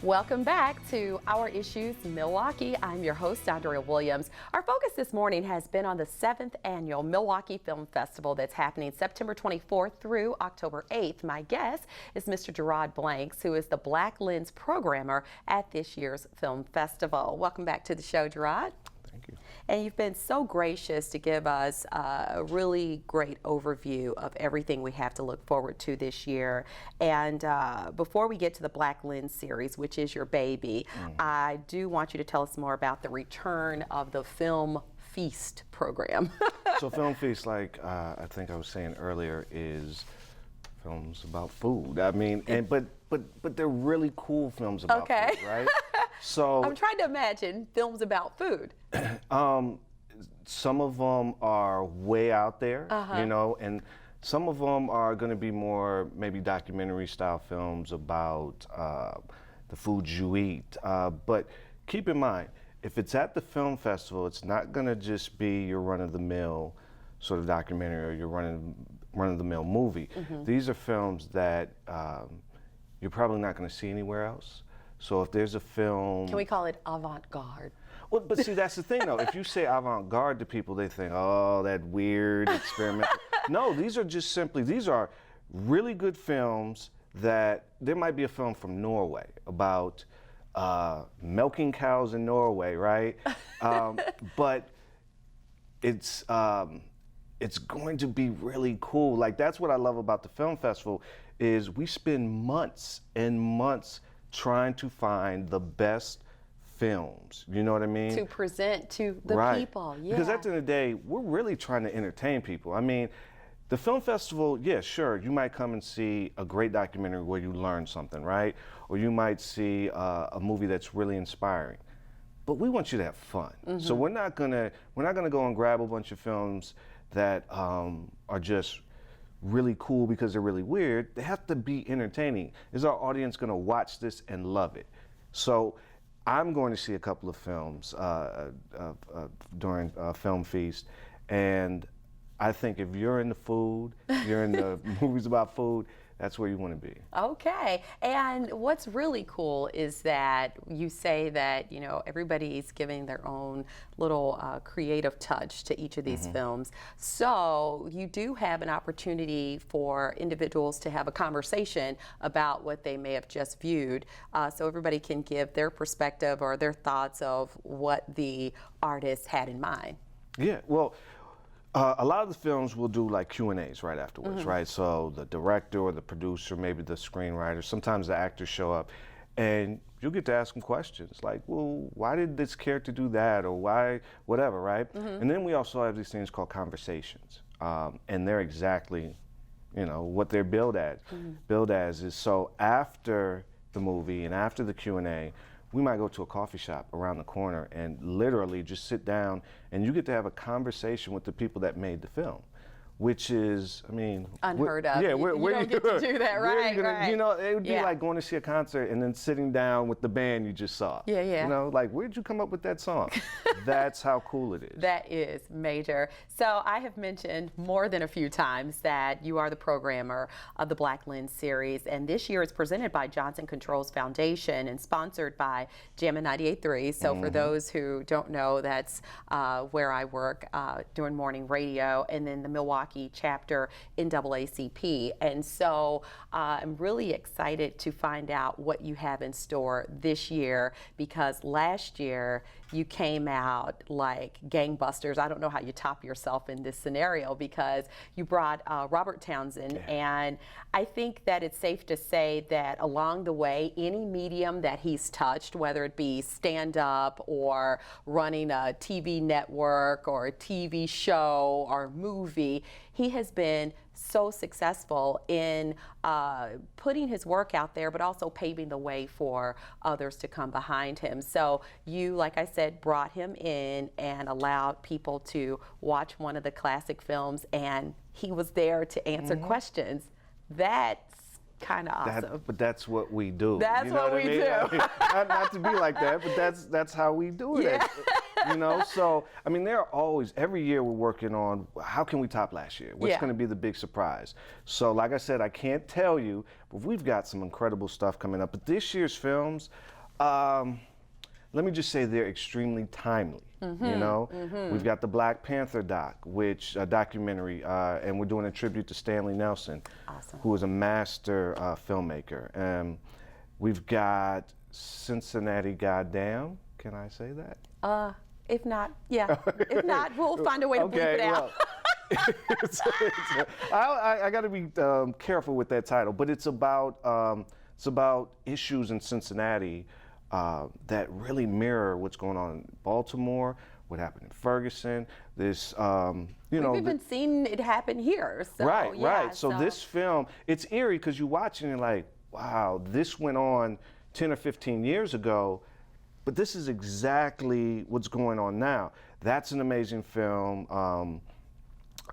Welcome back to Our Issues Milwaukee. I'm your host, Andrea Williams. Our focus this morning has been on the 7th annual Milwaukee Film Festival that's happening September 24th through October 8th. My guest is Mr. Geraud Blanks, who is the Blacklands programmer at this year's film festival. Welcome back to the show, Geraud. Thank you. And you've been so gracious to give us a really great overview of everything we have to look forward to this year. And before we get to the Blacklands Series, which is your baby, I do want you to tell us more about the return of the Film Feast program. So Film Feast, like I think I was saying earlier, is films about food. I mean, but they're really cool films about food, right? So I'm trying to imagine films about food. Some of them are way out there, you know, and some of them are going to be more maybe documentary style films about the foods you eat. But keep in mind, if it's at the film festival, it's not going to just be your run-of-the-mill sort of documentary or your run-of-the-mill movie. These are films that you're probably not going to see anywhere else. So if there's a film... Can we call it avant-garde? Well, but see, that's the thing, though. If you say avant-garde to people, they think, oh, that weird experimental. No, these are just simply, these are really good films that, there might be a film from Norway about milking cows in Norway, right? But it's going to be really cool. Like, that's what I love about the film festival, is we spend months and months trying to find the best films, you know what I mean? To present to the people, yeah. Because at the end of the day, we're really trying to entertain people. I mean, the film festival, yeah, sure, you might come and see a great documentary where you learn something, right? Or you might see a movie that's really inspiring. But we want you to have fun. So we're not gonna go and grab a bunch of films that are just really cool because they're really weird. They have to be entertaining. Is our audience gonna watch this and love it? So I'm going to see a couple of films during Film Feast, and I think if you're into food, you're into movies about food, that's where you want to be. Okay, and what's really cool is that you say that, you know, everybody's giving their own little creative touch to each of these films. So you do have an opportunity for individuals to have a conversation about what they may have just viewed, so everybody can give their perspective or their thoughts of what the artist had in mind. Yeah, well, a lot of the films will do like Q&As right afterwards, right? So the director or the producer, maybe the screenwriter, sometimes the actors show up, and you'll get to ask them questions like, well, why did this character do that, or why, whatever, right? And then we also have these things called conversations, and they're exactly, you know, what they're billed as is, so after the movie and after the Q&A, we might go to a coffee shop around the corner and literally just sit down, and you get to have a conversation with the people that made the film, which is, I mean, unheard of. Yeah, you don't get to do that, right? You know, it would be like going to see a concert and then sitting down with the band you just saw. Yeah, yeah. You know, like, where'd you come up with that song? That's how cool it is. That is major. So I have mentioned more than a few times that you are the programmer of the Blacklands Series, and this year it's presented by Johnson Controls Foundation and sponsored by Jammin' 98.3. So for those who don't know, that's where I work doing morning radio, and then the Milwaukee chapter NAACP. And so I'm really excited to find out what you have in store this year, because last year you came out like gangbusters. I don't know how you top yourself in this scenario, because you brought Robert Townsend, and I think that it's safe to say that along the way, any medium that he's touched, whether it be stand-up or running a TV network or a TV show or movie, he has been so successful in putting his work out there, but also paving the way for others to come behind him. So you, like I said, brought him in and allowed people to watch one of the classic films, and he was there to answer questions. That's kind of awesome. But that's what we do. That's you know what we do. I mean, not to be like that, but that's how we do it. Yeah. You know, so I mean, there are always, every year we're working on how can we top last year? What's going to be the big surprise? So like I said, I can't tell you, but we've got some incredible stuff coming up. But this year's films, let me just say they're extremely timely. You know, we've got the Black Panther documentary, and we're doing a tribute to Stanley Nelson, who was a master filmmaker. We've got Cincinnati Goddamn. Can I say that? If not, yeah. If not, we'll find a way to bleep it out. I got to be careful with that title, but it's about issues in Cincinnati that really mirror what's going on in Baltimore, what happened in Ferguson. This, you know, we've even seen it happen here. So, right, yeah, right. So this film, it's eerie because you watch it and you're like, wow, this went on 10 or 15 years ago, but this is exactly what's going on now. That's an amazing film.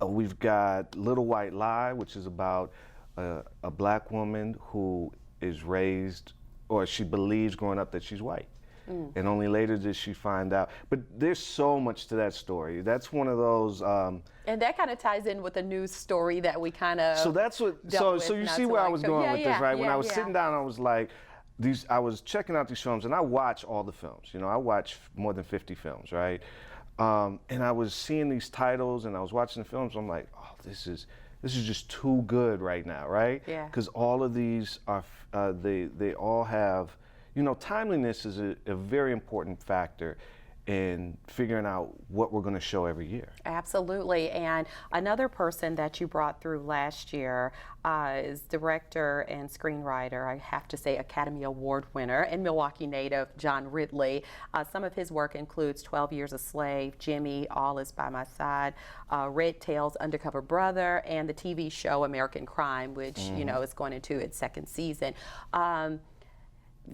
We've got Little White Lie, which is about a black woman who is raised, or she believes growing up that she's white. And only later does she find out. But there's so much to that story. That's one of those. And that kind of ties in with the news story that we kind of. So that's what. So you see where I was going with this, right? When I was sitting down, I was like, I was checking out these films, and I watch all the films. You know, I watch more than 50 films, right? And I was seeing these titles, and I was watching the films. I'm like, oh, this is just too good right now, right? Yeah. Because all of these are, they all have, you know, timeliness is a very important factor in figuring out what we're going to show every year. Absolutely. And another person that you brought through last year is director and screenwriter, I have to say Academy Award winner and Milwaukee native John Ridley. Some of his work includes 12 Years a Slave, Jimmy, All Is By My Side, Red Tail's Undercover Brother, and the TV show American Crime, which you know is going into its second season.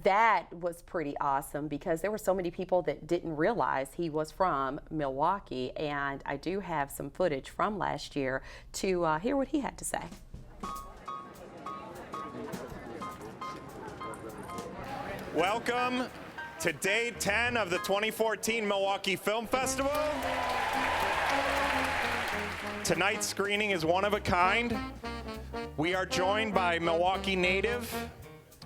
That was pretty awesome because there were so many people that didn't realize he was from Milwaukee, and I do have some footage from last year to hear what he had to say. Welcome to day 10 of the 2014 Milwaukee Film Festival. Tonight's screening is one of a kind. We are joined by Milwaukee native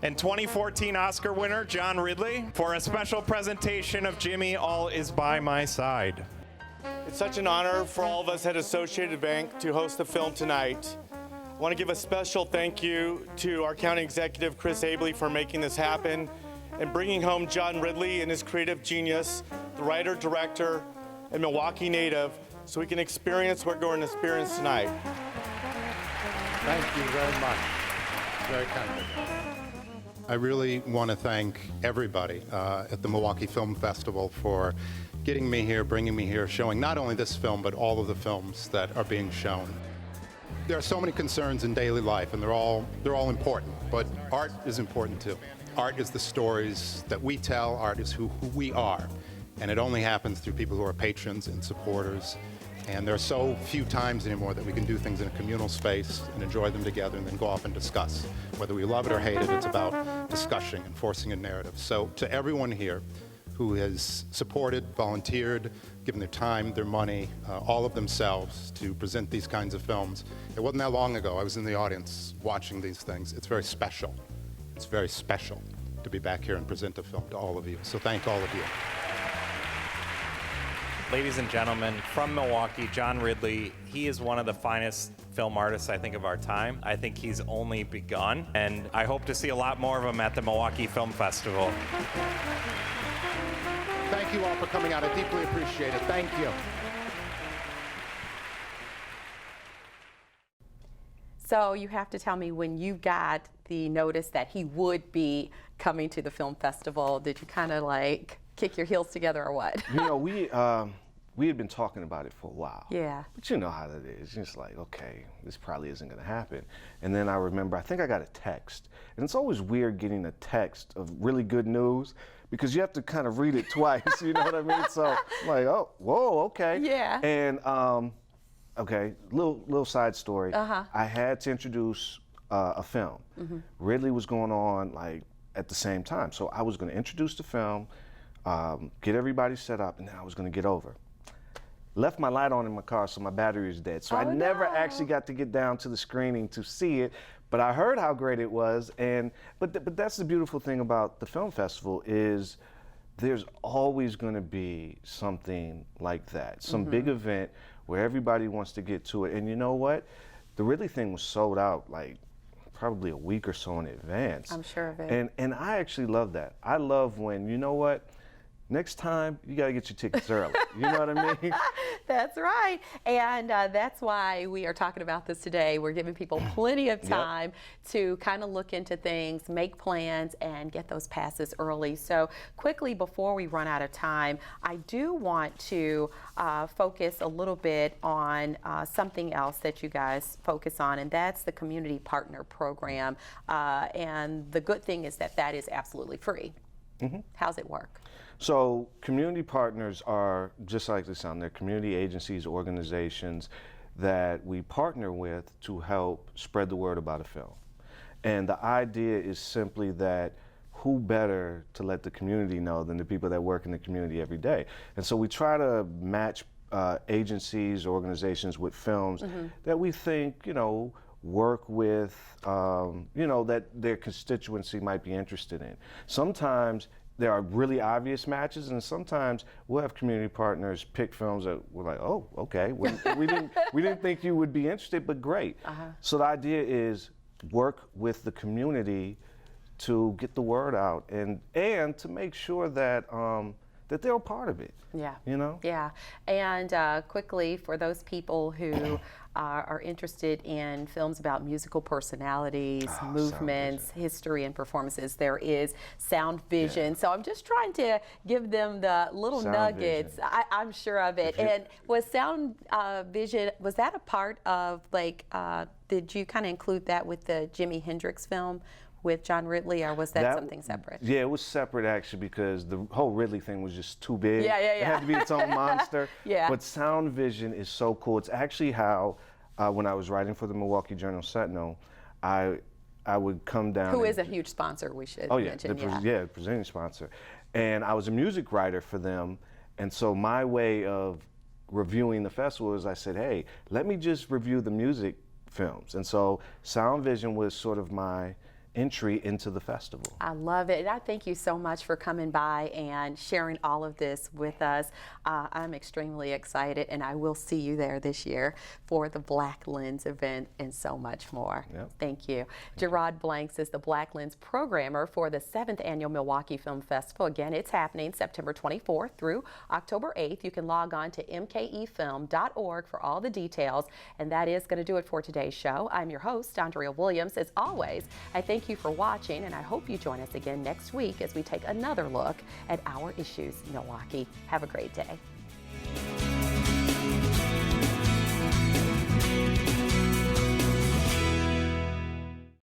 and 2014 Oscar winner John Ridley for a special presentation of Jimmy, All Is By My Side. It's such an honor for all of us at Associated Bank to host the film tonight. I want to give a special thank you to our county executive, Chris Abley, for making this happen and bringing home John Ridley and his creative genius, the writer, director, and Milwaukee native, so we can experience what we're going to experience tonight. Thank you very much. Very kind of you. I really want to thank everybody at the Milwaukee Film Festival for getting me here, bringing me here, showing not only this film, but all of the films that are being shown. There are so many concerns in daily life, and they're all important, but art is important too. Art is the stories that we tell, art is who we are, and it only happens through people who are patrons and supporters. And there are so few times anymore that we can do things in a communal space and enjoy them together and then go off and discuss. Whether we love it or hate it, it's about discussing and forcing a narrative. So to everyone here who has supported, volunteered, given their time, their money, all of themselves to present these kinds of films. It wasn't that long ago I was in the audience watching these things. It's very special. It's very special to be back here and present a film to all of you. So thank all of you. Ladies and gentlemen, from Milwaukee, John Ridley. He is one of the finest film artists, I think, of our time. I think he's only begun, and I hope to see a lot more of him at the Milwaukee Film Festival. Thank you all for coming out. I deeply appreciate it. Thank you. So you have to tell me, when you got the notice that he would be coming to the film festival, did you kind of like kick your heels together or what? You know, we had been talking about it for a while. Yeah. But you know how that is. It's like, okay, this probably isn't going to happen. And then I remember, I think I got a text. And it's always weird getting a text of really good news because you have to kind of read it twice, you know what I mean? So I'm like, oh, whoa, okay. Yeah. And, okay, little side story. I had to introduce a film. Ridley was going on like at the same time. So I was going to introduce the film, get everybody set up, and then I was going to get over. Left my light on in my car, so my battery was dead. So I never actually got to get down to the screening to see it, but I heard how great it was. But that's the beautiful thing about the film festival is there's always going to be something like that, some big event where everybody wants to get to it. And you know what? The Ridley thing was sold out like probably a week or so in advance. I'm sure of it. And I actually love that. I love when, you know what? Next time, you got to get your tickets early. You know what I mean? That's right. And that's why we are talking about this today. We're giving people plenty of time to kind of look into things, make plans, and get those passes early. So quickly, before we run out of time, I do want to focus a little bit on something else that you guys focus on, and that's the Community Partner Program. And the good thing is that that is absolutely free. How's it work? So community partners are, just like they sound, they're community agencies, organizations that we partner with to help spread the word about a film. And the idea is simply that who better to let the community know than the people that work in the community every day. And so we try to match agencies, organizations with films that we think, you know, work with, you know, that their constituency might be interested in. Sometimes there are really obvious matches, and sometimes we'll have community partners pick films that we're like, oh, okay, we didn't think you would be interested, but great. So the idea is work with the community to get the word out and to make sure that that they're a part of it. Yeah. You know? Yeah. And quickly, for those people who are interested in films about musical personalities, movements, history, and performances, there is Sound Vision. So I'm just trying to give them the little nuggets. I'm sure of it. And was Sound Vision, was that a part of, like, did you kind of include that with the Jimi Hendrix film with John Ridley, or was that something separate? Yeah, it was separate actually, because the whole Ridley thing was just too big. It had to be its own monster. But Sound Vision is so cool. It's actually how, when I was writing for the Milwaukee Journal-Sentinel, I would come down. Who is a huge sponsor, we should mention. The presenting sponsor. And I was a music writer for them, and so my way of reviewing the festival is I said, hey, let me just review the music films. And so Sound Vision was sort of my entry into the festival. I love it. And I thank you so much for coming by and sharing all of this with us. I'm extremely excited, and I will see you there this year for the Blacklands event and so much more. Thank you. Geraud Blanks is the Blacklands programmer for the 7th Annual Milwaukee Film Festival. Again, it's happening September 24th through October 8th. You can log on to mkefilm.org for all the details. And that is going to do it for today's show. I'm your host, Andrea Williams. As always, I thank you for watching, and I hope you join us again next week as we take another look at our issues in Milwaukee. Have a great day.